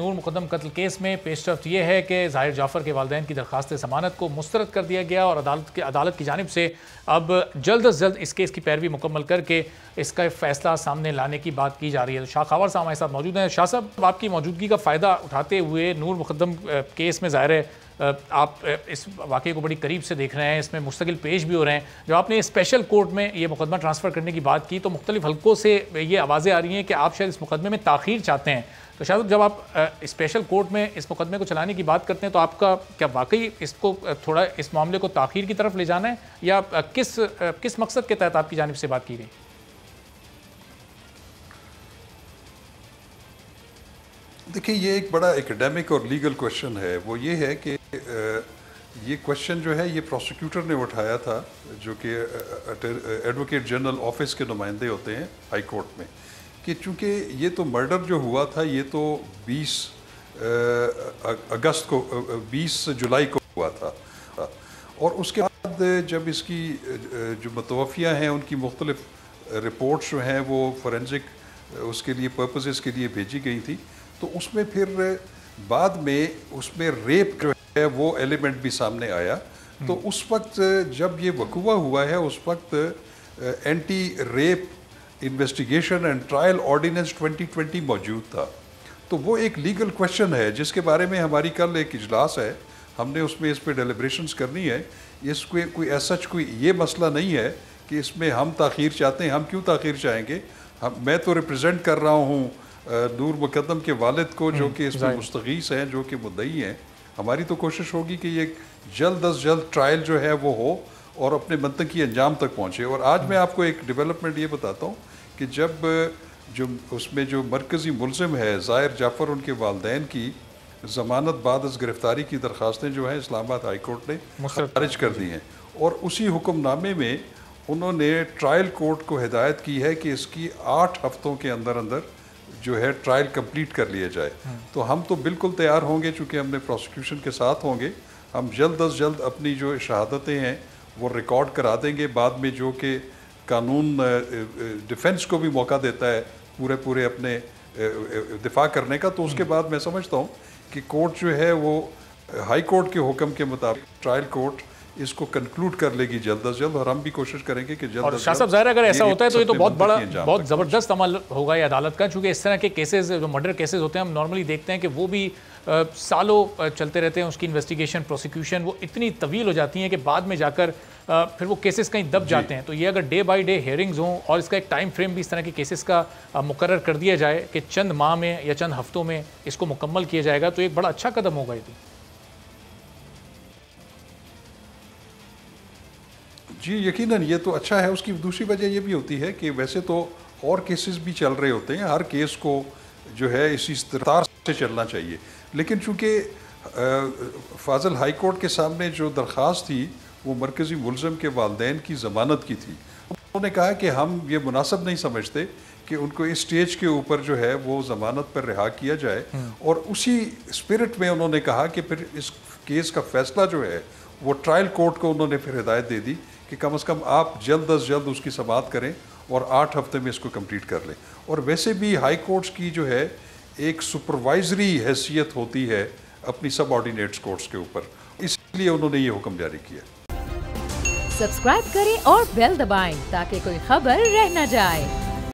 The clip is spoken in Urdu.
نور مقدم قتل کیس میں پیش رفت یہ ہے کہ ظاہر جعفر کے والدین کی درخواست ضمانت کو مسترد کر دیا گیا اور عدالت کی جانب سے اب جلد از جلد اس کیس کی پیروی مکمل کر کے اس کا فیصلہ سامنے لانے کی بات کی جا رہی ہے۔ شاہ خاور صاحب ہمارے ساتھ موجود ہیں۔ شاہ صاحب، آپ کی موجودگی کا فائدہ اٹھاتے ہوئے نور مقدم کیس میں ظاہر ہے آپ اس واقعے کو بڑی قریب سے دیکھ رہے ہیں، اس میں مستقل پیش بھی ہو رہے ہیں۔ جب آپ نے اسپیشل کورٹ میں یہ مقدمہ ٹرانسفر کرنے کی بات کی تو مختلف حلقوں سے یہ آوازیں آ رہی ہیں کہ آپ شاید اس مقدمے میں تاخیر چاہتے ہیں۔ تو شاید جب آپ اسپیشل کورٹ میں اس مقدمے کو چلانے کی بات کرتے ہیں تو آپ کا کیا واقعی اس کو تھوڑا اس معاملے کو تاخیر کی طرف لے جانا ہے یا کس مقصد کے تحت آپ کی جانب سے بات کی گئی؟ دیکھیں، یہ ایک بڑا ایکڈیمک اور لیگل کویشچن ہے۔ وہ یہ ہے کہ یہ کویشچن جو ہے یہ پروسیکیوٹر نے اٹھایا تھا، جو کہ ایڈوکیٹ جنرل آفس کے نمائندے ہوتے ہیں ہائی کورٹ میں، کہ چونکہ یہ تو مرڈر جو ہوا تھا یہ تو 20 جولائی کو ہوا تھا، اور اس کے بعد جب اس کی جو متوفیہ ہیں ان کی مختلف رپورٹس جو ہیں وہ فورینزک اس کے لیے پرپزز کے لیے بھیجی گئی تھی، تو اس میں پھر بعد میں اس میں ریپ جو ہے وہ ایلیمنٹ بھی سامنے آیا۔ تو اس وقت جب یہ وقوع ہوا ہے اس وقت anti rape investigation and trial ordinance 2020 موجود تھا۔ تو وہ ایک لیگل کویشچن ہے جس کے بارے میں ہماری کل ایک اجلاس ہے، ہم نے اس میں اس پہ ڈیلیبریشنز کرنی ہے۔ اس کوئی ایسا کوئی یہ مسئلہ نہیں ہے کہ اس میں ہم تاخیر چاہتے ہیں۔ ہم کیوں تاخیر چاہیں گے؟ میں تو ریپرزینٹ کر رہا ہوں نور مقدم کے والد کو، جو کہ اس میں مستغیث ہیں، جو کہ مدعی ہیں۔ ہماری تو کوشش ہوگی کہ یہ جلد از جلد ٹرائل جو ہے وہ ہو اور اپنے منطقی انجام تک پہنچے۔ اور آج میں آپ کو ایک ڈیولپمنٹ یہ بتاتا ہوں کہ جب اس میں جو مرکزی ملزم ہے ظاہر جعفر، ان کے والدین کی ضمانت بعد از گرفتاری کی درخواستیں جو ہیں اسلام آباد ہائی کورٹ نے خارج کر دی ہیں، اور اسی حکم نامے میں انہوں نے ٹرائل کورٹ کو ہدایت کی ہے کہ اس کی 8 ہفتوں کے اندر جو ہے ٹرائل کمپلیٹ کر لیا جائے۔ تو ہم تو بالکل تیار ہوں گے، چونکہ ہم نے پروسیکیوشن کے ساتھ ہوں گے، ہم جلد از جلد اپنی جو شہادتیں ہیں وہ ریکارڈ کرا دیں گے۔ بعد میں جو کہ قانون ڈیفنس کو بھی موقع دیتا ہے پورے اپنے دفاع کرنے کا، تو اس کے بعد میں سمجھتا ہوں کہ کورٹ جو ہے وہ ہائی کورٹ کے حکم کے مطابق ٹرائل کورٹ اس کو کنکلوڈ کر لے گی جلد از جلد، اور ہم بھی کوشش کریں گے کہ جلد از جلد۔ اور شاہ صاحب، ظاہر اگر ایسا ہوتا ہے تو یہ تو بہت زبردست عمل ہوگا یہ عدالت کا، چونکہ اس طرح کے کیسز جو مرڈر کیسز ہوتے ہیں ہم نارملی دیکھتے ہیں کہ وہ بھی سالوں چلتے رہتے ہیں، اس کی انویسٹیگیشن پروسیکیوشن وہ اتنی طویل ہو جاتی ہیں کہ بعد میں جا کر پھر وہ کیسز کہیں دب جاتے ہیں۔ تو یہ اگر ڈے بائی ڈے ہیئرنگز ہوں اور اس کا ایک ٹائم فریم بھی اس طرح کے کیسز کا مقرر کر دیا جائے کہ چند ماہ میں یا چند ہفتوں میں اس کو مکمل کیا جائے گا، تو ایک بڑا اچھا قدم ہوگا یہ۔ جی یقیناً یہ تو اچھا ہے۔ اس کی دوسری وجہ یہ بھی ہوتی ہے کہ ویسے تو اور کیسز بھی چل رہے ہوتے ہیں، ہر کیس کو جو ہے اسی رفتار سے چلنا چاہیے، لیکن چونکہ فاضل ہائی کورٹ کے سامنے جو درخواست تھی وہ مرکزی ملزم کے والدین کی ضمانت کی تھی، انہوں نے کہا کہ ہم یہ مناسب نہیں سمجھتے کہ ان کو اس سٹیج کے اوپر جو ہے وہ ضمانت پر رہا کیا جائے، اور اسی اسپرٹ میں انہوں نے کہا کہ پھر اس کیس کا فیصلہ جو ہے وہ ٹرائل کورٹ کو انہوں نے پھر ہدایت دے دی کہ کم از کم آپ جلد از جلد اس کی سماعت کریں اور 8 ہفتے میں اس کو کمپلیٹ کر لیں۔ اور ویسے بھی ہائی کورٹس کی جو ہے ایک سپروائزری حیثیت ہوتی ہے اپنی سب آرڈینیٹس کورٹس کے اوپر، اس لیے انہوں نے یہ حکم جاری کیا۔ سبسکرائب کریں اور بیل دبائیں تاکہ کوئی خبر رہ نہ جائے۔